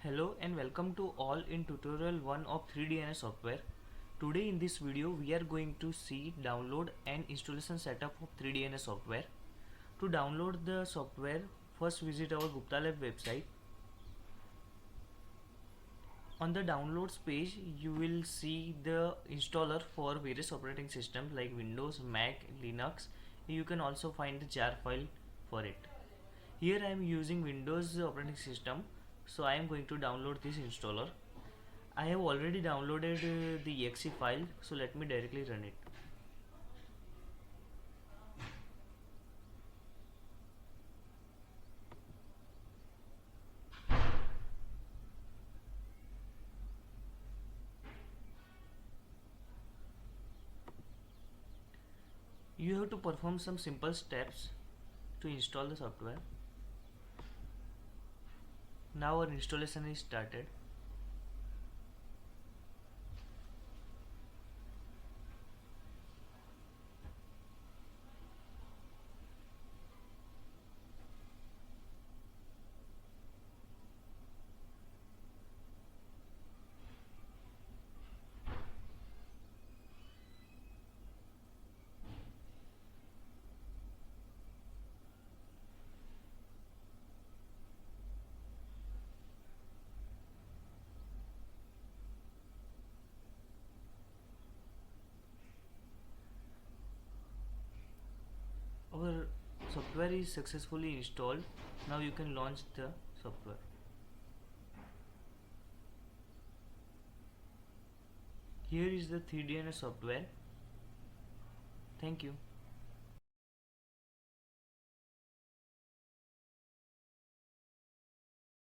Hello and welcome to all in tutorial 1 of 3DNS software. Today in this video we are going to see download and installation setup of 3DNS software. To download the software, first visit our Gupta Lab website. On the downloads page you will see the installer for various operating systems like Windows, Mac, Linux. You can also find the jar file for it. Here I am using Windows operating system, so I am going to download this installer. I have already downloaded the exe file, so let me directly run it. You have to perform some simple steps to install the software. Now our installation is started. Our software is successfully installed. Now you can launch the software. Here is the 3DNS software. Thank you.